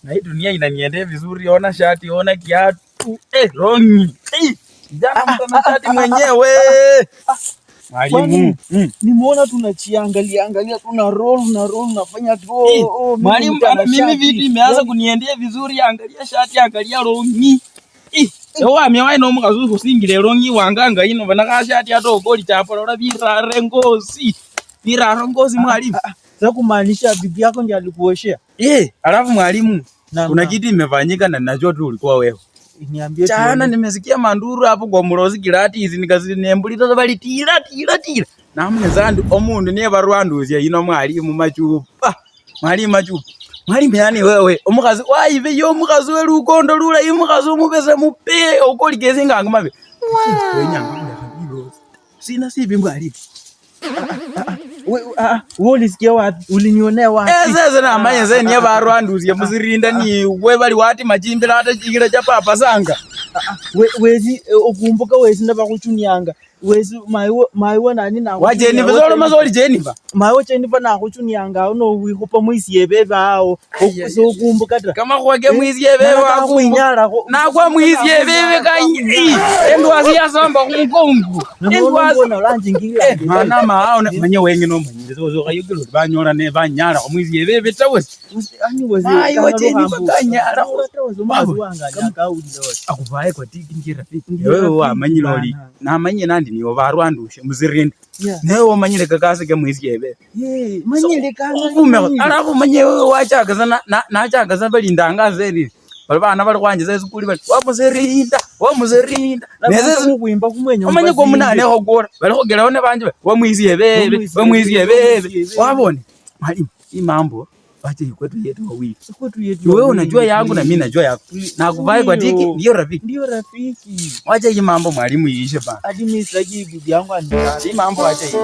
Na hii dunia inaniendea vizuri, ona shati, ona kiatu. Rongi. Jana mtu na shati mwenyewe. Mwalimu, nimeona tunachiangalia tuna roll unafanya tu. Mwalimu, mimi vitu imeanza kuniendea vizuri, angalia shati, angalia rongi. Ewa miwai no mukazu kusingire rongi wanganga ino bana shati atokoli chapora birare ngozi. Birare ngozi mwalimu. Sasa kumaanisha bibi yako ndiye alikuoshea? Alafu mwalimu, kuna kitu imefanyika na ninajua tu ulikuwa wewe. Niambie tu. Jana nimesikia manduru hapo kwa Murozi Kirati hizi nikazinembulita bali tira. Namwe zandu omundu niye barwanduzi ino mwalimu machupa. Mwalimu machupa. Mwalimu yani wewe omukazi waive yo mukazi we lukondo lula imukazi umubeze mupe okoligeze nganga mabe. Sina sibi mwalimu. Wewe ulisikia wapi? Ulinionea wapi? Sasa na amanye zeni ya barwanduzi muzirinda ni we bali wati majimbira hata chigira cha papa sanga. Wezi ukumbuka wezi ndabakuchunyanga. Wezi maiwo nani na wa Jennifer zolo mazoli Jennifer maiwo Jennifer na kuchunyanga uno wikupa mwisi yebebe hao so ukumbuka kama kwake mwisi yebebe akuinyara na kwa mwisi yebebe kanyi endo asiyasamba kumkongu endo asona lanji ngila mana mao na manye wengi no manye zo kayugilo banyora ne banyara kwa mwisi yebebe tawesi ani wezi ayo Jennifer kanyara tawazo mazu wanga nyakaudi dose akuvaye kwa tiki njira wewe wa manyiloli na manye nandi ni obarwandushe muzirinda newe manyile kakase ke mwisi yebe manyile kanga uvume alafu manye wachaka sana na chaka sana balindanga zeri bali bana bali kwanje ezikuli bali wamuzerinda neze kuimba kumwenye manye kwa munane hogora bali hogera one banje wamwisi yebe wabone mwalimu imambo wacha kwetu yetu wawili. Wewe unajua yangu na mimi najua yako. Na kuvae kwa tiki ndio rafiki. Wacha hii mambo mwalimu iishe bana. Hadi mimi sitaki bibi yangu anitaka. Hii mambo wacha iishe.